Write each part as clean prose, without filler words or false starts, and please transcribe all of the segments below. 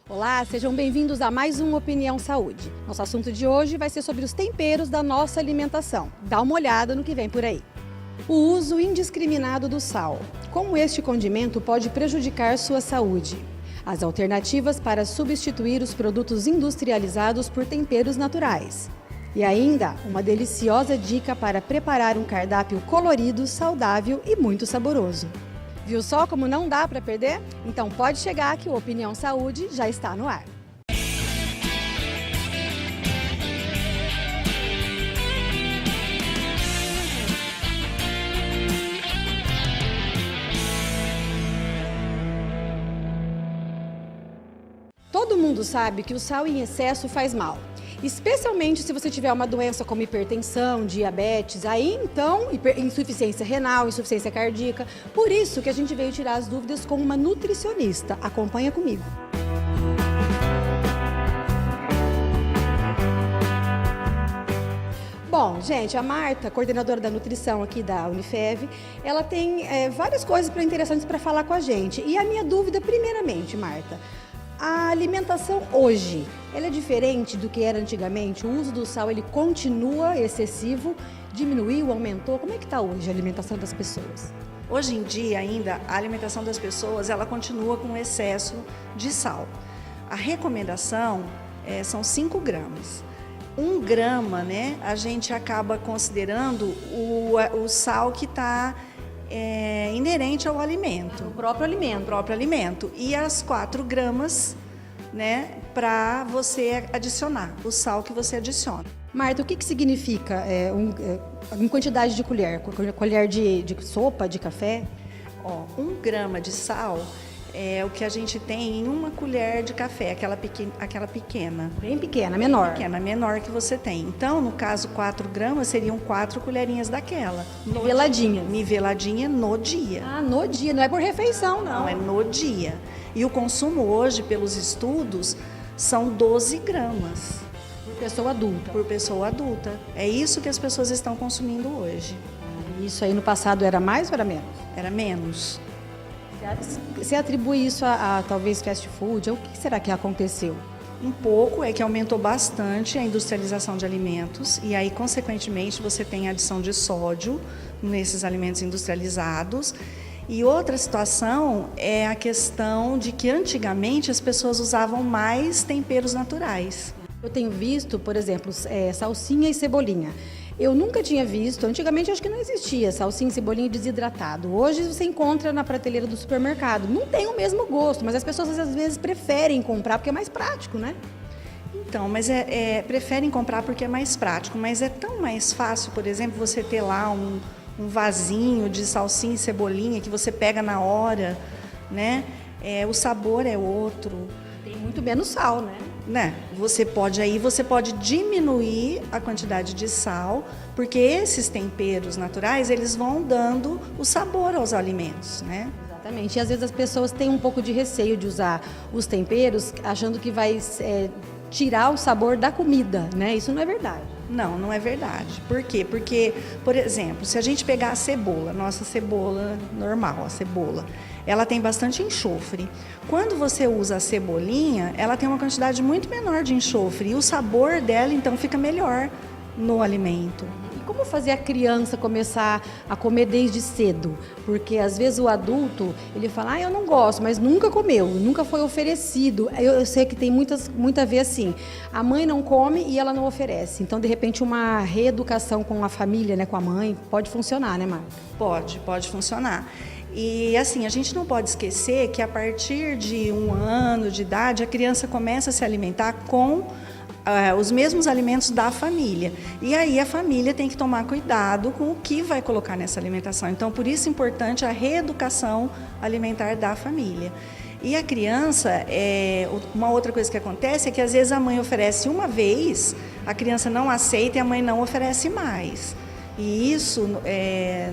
Olá, sejam bem-vindos a mais um Opinião Saúde. Nosso assunto de hoje vai ser sobre os temperos da nossa alimentação. Dá uma olhada no que vem por aí. O uso indiscriminado do sal. Como este condimento pode prejudicar sua saúde? As alternativas para substituir os produtos industrializados por temperos naturais. E ainda, uma deliciosa dica para preparar um cardápio colorido, saudável e muito saboroso. Viu só como não dá para perder? Então pode chegar que o Opinião Saúde já está no ar. Todo mundo sabe que o sal em excesso faz mal. Especialmente se você tiver uma doença como hipertensão, diabetes, aí então insuficiência renal, insuficiência cardíaca. Por isso que a gente veio tirar as dúvidas com uma nutricionista. Acompanha comigo. Bom, gente, a Marta, coordenadora da nutrição aqui da Unifev, ela tem várias coisas interessantes para falar com a gente. E a minha dúvida, primeiramente, Marta, a alimentação hoje, ela é diferente do que era antigamente? O uso do sal, ele continua excessivo? Diminuiu, aumentou? Como é que está hoje a alimentação das pessoas? Hoje em dia ainda, a alimentação das pessoas, ela continua com excesso de sal. A recomendação são 5 gramas. 1 grama, né, a gente acaba considerando o sal que está inerente ao alimento. O próprio alimento. O próprio alimento. E as 4 gramas, né, para você adicionar, o sal que você adiciona. Marta, o que significa em quantidade de colher? Colher de sopa, de café? 1 grama de sal é o que a gente tem em 1 colher de café, aquela pequena. Bem pequena, menor. Pequena, menor que você tem. Então, no caso, 4 gramas seriam 4 colherinhas daquela. Niveladinha. Niveladinha no dia. Ah, no dia, não é por refeição, não. Não, é no dia. E o consumo hoje, pelos estudos, são 12 gramas. Por pessoa adulta. Por pessoa adulta. É isso que as pessoas estão consumindo hoje. Isso aí no passado era mais ou era menos? Era menos. Você atribui isso a talvez fast food? O que será que aconteceu? Um pouco é que aumentou bastante a industrialização de alimentos e aí, consequentemente, você tem a adição de sódio nesses alimentos industrializados. E outra situação é a questão de que antigamente as pessoas usavam mais temperos naturais. Eu tenho visto, por exemplo, salsinha e cebolinha. Eu nunca tinha visto, antigamente acho que não existia salsinha, cebolinha desidratado. Hoje você encontra na prateleira do supermercado. Não tem o mesmo gosto, mas as pessoas às vezes preferem comprar porque é mais prático, né? Então, mas preferem comprar porque é mais prático, mas é tão mais fácil, por exemplo, você ter lá um vasinho de salsinha e cebolinha que você pega na hora, né? O sabor é outro. Tem muito menos sal, né? Você pode diminuir a quantidade de sal, porque esses temperos naturais, eles vão dando o sabor aos alimentos, né? Exatamente. E às vezes as pessoas têm um pouco de receio de usar os temperos, achando que vai tirar o sabor da comida, né? Isso não é verdade. Não, não é verdade. Por quê? Porque, por exemplo, se a gente pegar a cebola, nossa cebola normal, a cebola, ela tem bastante enxofre. Quando você usa a cebolinha, ela tem uma quantidade muito menor de enxofre e o sabor dela, então, fica melhor no alimento. E como fazer a criança começar a comer desde cedo? Porque às vezes o adulto, ele fala, eu não gosto, mas nunca comeu, nunca foi oferecido. Eu sei que tem muito a ver assim, a mãe não come e ela não oferece. Então, de repente, uma reeducação com a família, né, com a mãe, pode funcionar, né, Marta? Pode funcionar. E assim, a gente não pode esquecer que a partir de 1 ano de idade, a criança começa a se alimentar com os mesmos alimentos da família. E aí a família tem que tomar cuidado com o que vai colocar nessa alimentação. Então, por isso é importante a reeducação alimentar da família. E a criança, uma outra coisa que acontece é que às vezes a mãe oferece uma vez, a criança não aceita e a mãe não oferece mais. E isso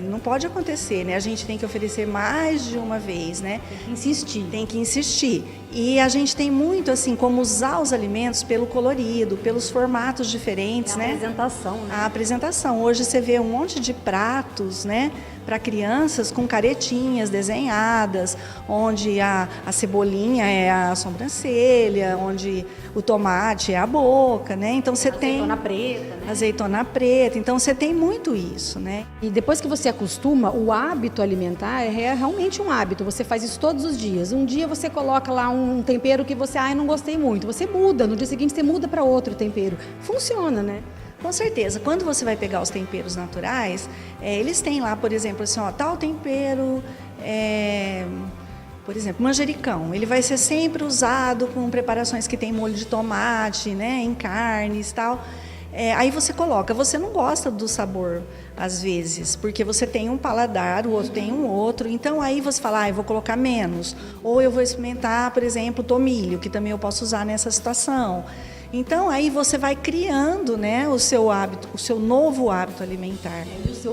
não pode acontecer, né? A gente tem que oferecer mais de uma vez, né? Tem que insistir. Tem que insistir. E a gente tem muito, assim, como usar os alimentos pelo colorido, pelos formatos diferentes, né? A apresentação, né? A apresentação. Hoje você vê um monte de pratos, né? para crianças com caretinhas desenhadas, onde a cebolinha é a sobrancelha, onde o tomate é a boca, né? Então você tem azeitona preta, né? Azeitona preta, então você tem muito isso, né? E depois que você acostuma, o hábito alimentar é realmente um hábito. Você faz isso todos os dias. Um dia você coloca lá um tempero que você, não gostei muito. Você muda, no dia seguinte você muda para outro tempero. Funciona, né? Com certeza. Quando você vai pegar os temperos naturais, eles têm lá, por exemplo, assim, tal tempero, por exemplo, manjericão. Ele vai ser sempre usado com preparações que tem molho de tomate, né, em carnes e tal. Aí você coloca, você não gosta do sabor, às vezes, porque você tem um paladar, o outro tem um outro. Então, aí você fala, eu vou colocar menos. Ou eu vou experimentar, por exemplo, tomilho, que também eu posso usar nessa situação. Então, aí você vai criando, né, o seu hábito, o seu novo hábito alimentar.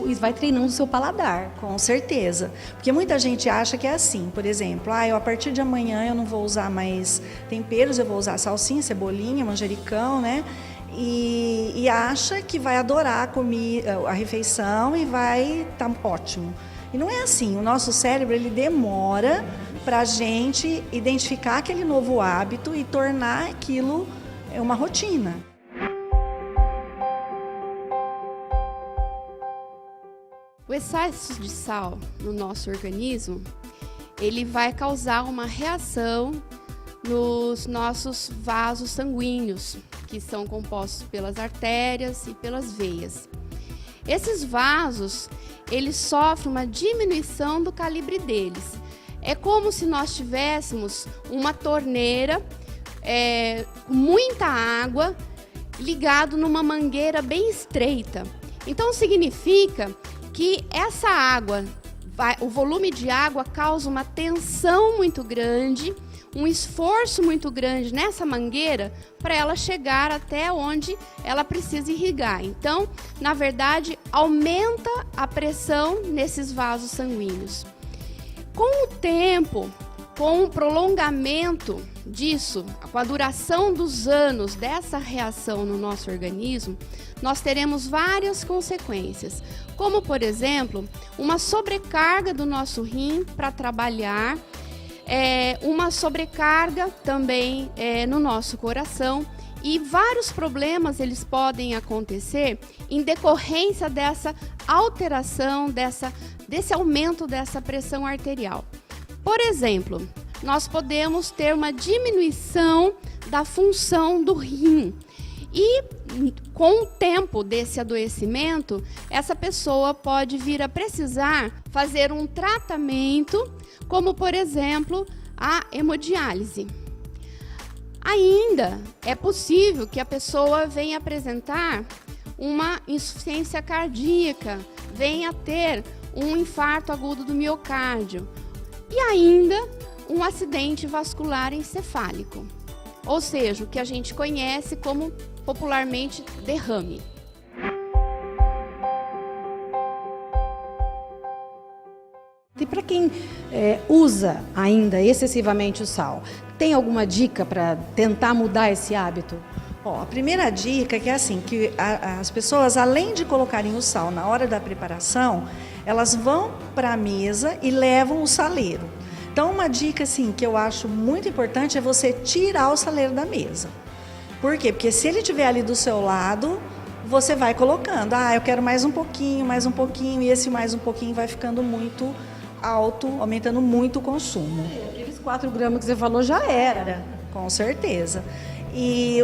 E vai treinando o seu paladar. Com certeza. Porque muita gente acha que é assim, por exemplo, a partir de amanhã eu não vou usar mais temperos, eu vou usar salsinha, cebolinha, manjericão, né? E acha que vai adorar a refeição e vai estar ótimo. E não é assim. O nosso cérebro, ele demora para a gente identificar aquele novo hábito e tornar aquilo uma rotina. O excesso de sal no nosso organismo, ele vai causar uma reação nos nossos vasos sanguíneos, que são compostos pelas artérias e pelas veias. Esses vasos, eles sofrem uma diminuição do calibre deles. É como se nós tivéssemos uma torneira com muita água ligado numa mangueira bem estreita. Então significa que essa água, o volume de água causa uma tensão muito grande, um esforço muito grande nessa mangueira para ela chegar até onde ela precisa irrigar. Então, na verdade, aumenta a pressão nesses vasos sanguíneos. Com o tempo, com o prolongamento disso, com a duração dos anos dessa reação no nosso organismo, nós teremos várias consequências, como, por exemplo, uma sobrecarga do nosso rim para trabalhar, uma sobrecarga também no nosso coração, e vários problemas eles podem acontecer em decorrência dessa alteração, desse aumento dessa pressão arterial. Por exemplo, nós podemos ter uma diminuição da função do rim. E com o tempo desse adoecimento, essa pessoa pode vir a precisar fazer um tratamento, como por exemplo, a hemodiálise. Ainda é possível que a pessoa venha apresentar uma insuficiência cardíaca, venha ter um infarto agudo do miocárdio e ainda um acidente vascular encefálico, ou seja, o que a gente conhece como popularmente derrame. E para quem usa ainda excessivamente o sal, tem alguma dica para tentar mudar esse hábito? A primeira dica é que assim, que as pessoas, além de colocarem o sal na hora da preparação, elas vão para a mesa e levam o saleiro. Então, uma dica assim, que eu acho muito importante é você tirar o saleiro da mesa. Por quê? Porque se ele estiver ali do seu lado, você vai colocando. Eu quero mais um pouquinho, e esse mais um pouquinho vai ficando muito alto, aumentando muito o consumo. Aqueles 4 gramas que você falou já era. Com certeza. E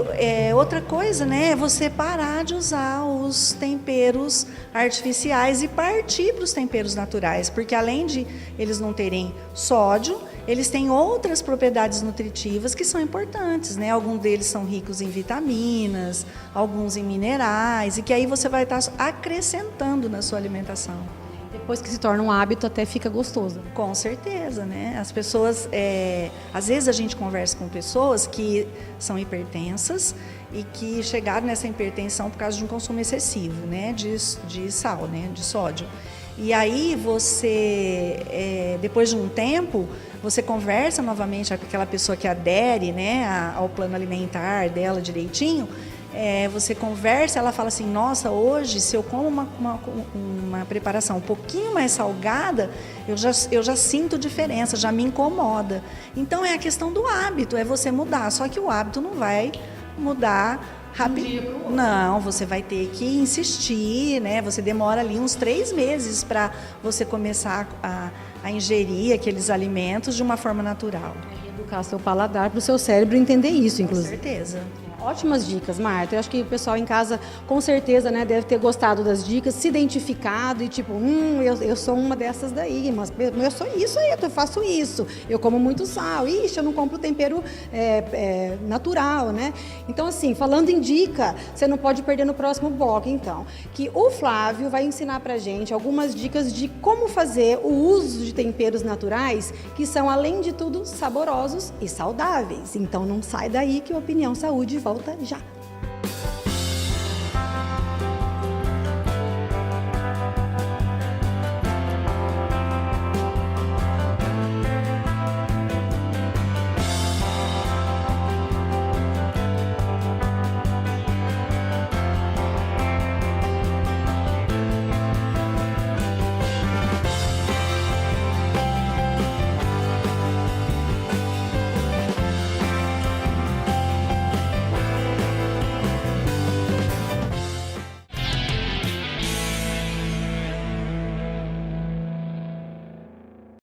outra coisa, né, é você parar de usar os temperos artificiais e partir para os temperos naturais, porque além de eles não terem sódio, eles têm outras propriedades nutritivas que são importantes, né? Alguns deles são ricos em vitaminas, alguns em minerais, e que aí você vai estar acrescentando na sua alimentação. Depois que se torna um hábito, até fica gostoso. Com certeza, né? As pessoas, às vezes a gente conversa com pessoas que são hipertensas e que chegaram nessa hipertensão por causa de um consumo excessivo, né? De sal, né? De sódio. E aí você, depois de um tempo, você conversa novamente com aquela pessoa que adere, né, ao plano alimentar dela direitinho, você conversa, ela fala assim, nossa, hoje se eu como uma preparação um pouquinho mais salgada, eu já sinto diferença, já me incomoda. Então é a questão do hábito, é você mudar, só que o hábito não vai mudar rápido. Não, você vai ter que insistir, né? Você demora ali uns 3 meses para você começar a ingerir aqueles alimentos de uma forma natural. Educar seu paladar para o seu cérebro entender isso, inclusive. Com certeza. Ótimas dicas, Marta. Eu acho que o pessoal em casa, com certeza, né, deve ter gostado das dicas, se identificado e tipo, eu sou uma dessas daí, mas eu sou isso aí, eu faço isso. Eu como muito sal, ixi, eu não compro tempero natural, né? Então, assim, falando em dica, você não pode perder no próximo bloco, então, que o Flávio vai ensinar pra gente algumas dicas de como fazer o uso de temperos naturais, que são, além de tudo, saborosos e saudáveis. Então, não sai daí que o Opinião Saúde volta já.